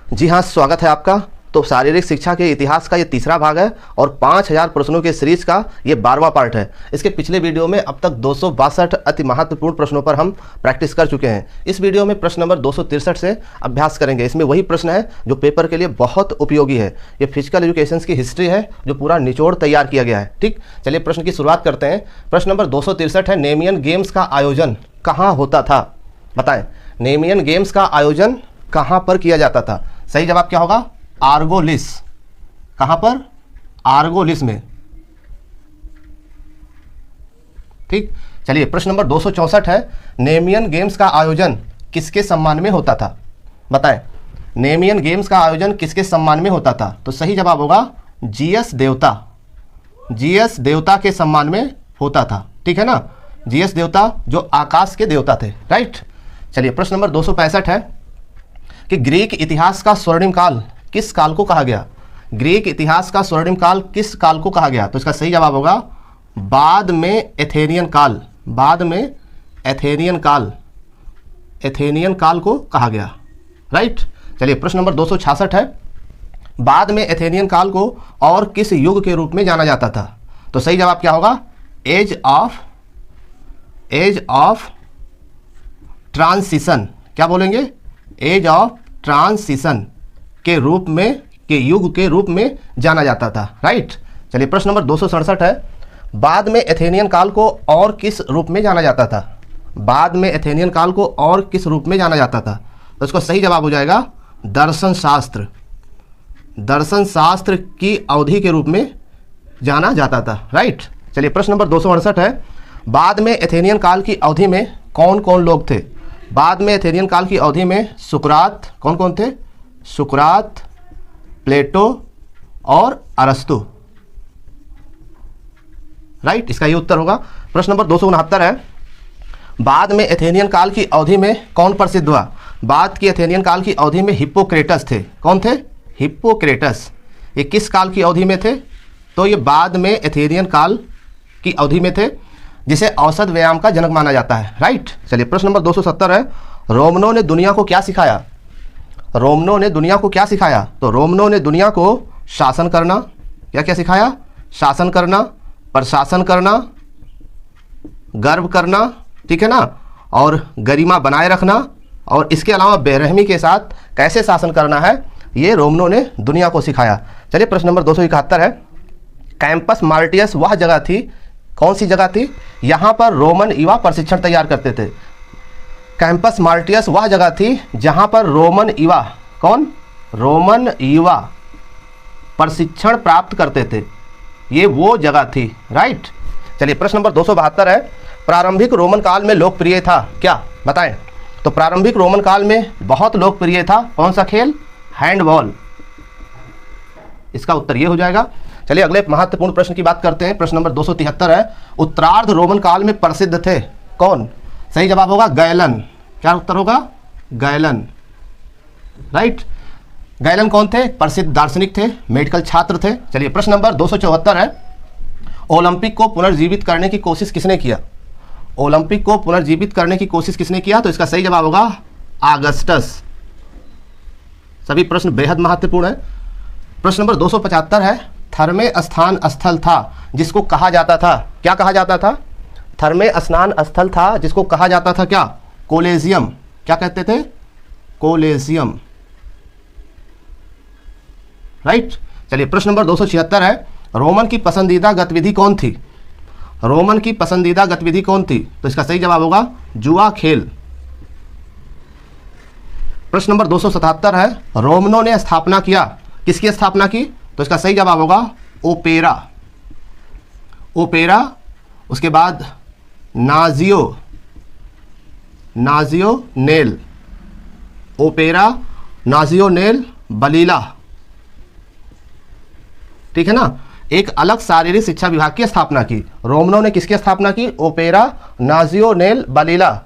जी हाँ, स्वागत है आपका। तो शारीरिक शिक्षा के इतिहास का ये तीसरा भाग है और 5000 प्रश्नों के सीरीज का ये 12वां पार्ट है। इसके पिछले वीडियो में अब तक 262 अति महत्वपूर्ण प्रश्नों पर हम प्रैक्टिस कर चुके हैं। इस वीडियो में प्रश्न नंबर 263 से अभ्यास करेंगे। इसमें वही प्रश्न है जो पेपर के लिए बहुत उपयोगी है। ये फिजिकल एजुकेशन की हिस्ट्री है जो पूरा निचोड़ तैयार किया गया है। ठीक, चलिए प्रश्न की शुरुआत करते हैं। प्रश्न नंबर 263 है, नेमियन गेम्स का आयोजन कहाँ होता था? बताएं, नेमियन गेम्स का आयोजन कहाँ पर किया जाता था? सही जवाब क्या होगा? आर्गोलिस। कहां पर? आर्गोलिस में। ठीक, चलिए प्रश्न नंबर 264 है, नेमियन गेम्स का आयोजन किसके सम्मान में होता था? बताएं, नेमियन गेम्स का आयोजन किसके सम्मान में होता था? तो सही जवाब होगा जीएस देवता। जीएस देवता के सम्मान में होता था। ठीक है ना, जीएस देवता जो आकाश के देवता थे। राइट, चलिए प्रश्न नंबर 265 है कि ग्रीक इतिहास का स्वर्णिम काल किस काल को कहा गया? ग्रीक इतिहास का स्वर्णिम काल किस काल को कहा गया? तो इसका सही जवाब होगा बाद में एथेनियन काल। बाद में एथेनियन काल, एथेनियन काल को कहा गया। राइट, चलिए प्रश्न नंबर 266 है, बाद में एथेनियन काल को और किस युग के रूप में जाना जाता था? तो सही जवाब क्या होगा? Age of transition. क्या बोलेंगे? एज ऑफ ट्रांसिशन के रूप में, के युग के रूप में जाना जाता था। राइट, चलिए प्रश्न नंबर 267 है, बाद में एथेनियन काल को और किस रूप में जाना जाता था? बाद में एथेनियन काल को और किस रूप में जाना जाता था? तो इसका सही जवाब हो जाएगा दर्शन शास्त्र। दर्शन शास्त्र की अवधि के रूप में जाना जाता था। राइट, चलिए प्रश्न नंबर 268 है, बाद में एथेनियन काल की अवधि में कौन कौन लोग थे? बाद में एथेनियन काल की अवधि में सुकरात, कौन कौन थे? सुकरात, प्लेटो और अरस्तु। राइट, इसका ये उत्तर होगा। प्रश्न नंबर 269 है, बाद में एथेनियन काल की अवधि में कौन प्रसिद्ध हुआ? बाद की एथेनियन काल की अवधि में हिप्पोक्रेटस थे। कौन थे? हिप्पोक्रेटस। ये किस काल की अवधि में थे? तो ये बाद में एथेनियन काल की अवधि में थे, जिसे औसत व्यायाम का जनक माना जाता है। राइट, चलिए प्रश्न नंबर 270 है, रोमनों ने दुनिया को क्या सिखाया? रोमनों ने दुनिया को क्या सिखाया? तो रोमनों ने दुनिया को शासन करना। क्या क्या सिखाया? शासन करना, प्रशासन करना, गर्व करना, ठीक है ना, और गरिमा बनाए रखना, और इसके अलावा बेरहमी के साथ कैसे शासन करना है, ये रोमनों ने दुनिया को सिखाया। चलिए प्रश्न नंबर 271 है, कैंपस मार्टियस वह जगह थी, कौन सी जगह थी? यहाँ पर रोमन युवा प्रशिक्षण तैयार करते थे। कैंपस मार्टियस वह जगह थी जहाँ पर रोमन युवा, कौन? रोमन युवा प्रशिक्षण प्राप्त करते थे। ये वो जगह थी। राइट, चलिए प्रश्न नंबर 272 है, प्रारंभिक रोमन काल में लोकप्रिय था क्या? बताएं। तो प्रारंभिक रोमन काल में बहुत लोकप्रिय था कौन सा खेल? हैंडबॉल। इसका उत्तर ये हो जाएगा। चलिए अगले महत्वपूर्ण प्रश्न की बात करते हैं। प्रश्न नंबर 273 है, उत्तरार्ध रोमन काल में प्रसिद्ध थे कौन? सही जवाब होगा गैलन। क्या उत्तर होगा? गैलन। राइट, गैलन कौन थे? प्रसिद्ध दार्शनिक थे, मेडिकल छात्र थे। चलिए प्रश्न नंबर 274 है, ओलंपिक को पुनर्जीवित करने की कोशिश किसने किया? ओलंपिक को पुनर्जीवित करने की कोशिश किसने किया? तो इसका सही जवाब होगा ऑगस्टस। सभी प्रश्न बेहद महत्वपूर्ण है। प्रश्न नंबर 275 है, थर्मे स्नान स्थल था जिसको कहा जाता था, क्या कहा जाता था? थर्मे स्नान स्थल था जिसको कहा जाता था क्या? कोलेजियम। क्या कहते थे? कोलेजियम। राइट, चलिए प्रश्न नंबर 276 है, रोमन की पसंदीदा गतिविधि कौन थी? रोमन की पसंदीदा गतिविधि कौन थी? तो इसका सही जवाब होगा जुआ खेल। प्रश्न नंबर 277 है, रोमनों ने स्थापना किया, किसकी स्थापना की? तो इसका सही जवाब होगा ओपेरा। ओपेरा, उसके बाद Nazionale. Opera, Nazionale, Balilla. ठीक है ना, एक अलग शारीरिक शिक्षा विभाग की स्थापना की। रोमनों ने किसकी स्थापना की? ओपेरा, नाजियो नेल, बलीला,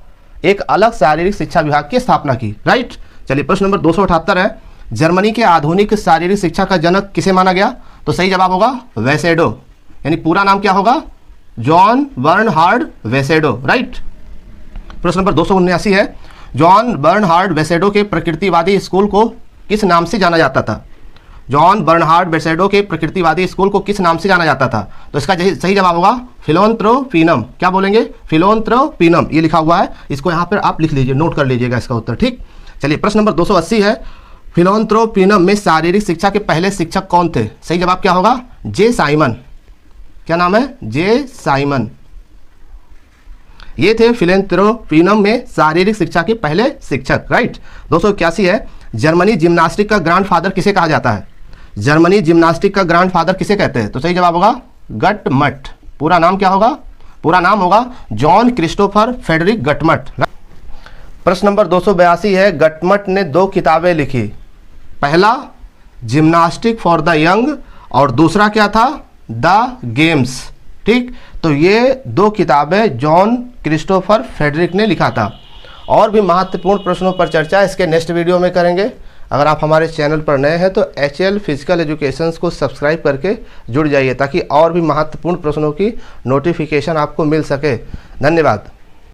एक अलग शारीरिक शिक्षा विभाग की स्थापना की। राइट, चलिए प्रश्न नंबर 278 है, जर्मनी के आधुनिक शारीरिक शिक्षा का जनक किसे माना गया? तो सही जवाब होगा वेसेडो। यानी पूरा नाम क्या होगा? John Bernhard Basedow. राइट, प्रश्न नंबर 279 है, जॉन बर्नहार्ड वेसेडो के प्रकृतिवादी स्कूल को किस नाम से जाना जाता था? जॉन बर्नहार्ड बेसेडो के प्रकृतिवादी स्कूल को किस नाम से जाना जाता था? तो इसका सही जवाब होगा फिलोंथ्रोपिनम। क्या बोलेंगे? फिलोंथ्रोपिनम, ये लिखा हुआ है, इसको यहाँ पर आप लिख लीजिए, नोट कर लीजिएगा इसका उत्तर। ठीक, चलिए प्रश्न नंबर 280 है, फिलोंथ्रोपिनम में शारीरिक शिक्षा के पहले शिक्षक कौन थे? सही जवाब क्या होगा? जे साइमन। क्या नाम है? जे साइमन। ये थे फिलोंथ्रोपिनम में शारीरिक शिक्षा के पहले शिक्षक। राइट। 281 है, जर्मनी जिम्नास्टिक का ग्रैंडफादर किसे कहा जाता है? जर्मनी जिम्नास्टिक का ग्रैंडफादर किसे कहते हैं? तो सही जवाब होगा गटमट। पूरा नाम क्या होगा? पूरा नाम होगा जॉन क्रिस्टोफर फ्रेडरिक गटमट। प्रश्न नंबर 282 है, गटमट ने 2 किताबें लिखी। पहला जिम्नास्टिक फॉर द यंग और दूसरा क्या था? The games. ठीक, तो ये 2 किताबें जॉन क्रिस्टोफर फ्रेडरिक ने लिखा था। और भी महत्वपूर्ण प्रश्नों पर चर्चा इसके नेक्स्ट वीडियो में करेंगे। अगर आप हमारे चैनल पर नए हैं तो HL फिजिकल एजुकेशंस को सब्सक्राइब करके जुड़ जाइए ताकि और भी महत्वपूर्ण प्रश्नों की नोटिफिकेशन आपको मिल सके। धन्यवाद।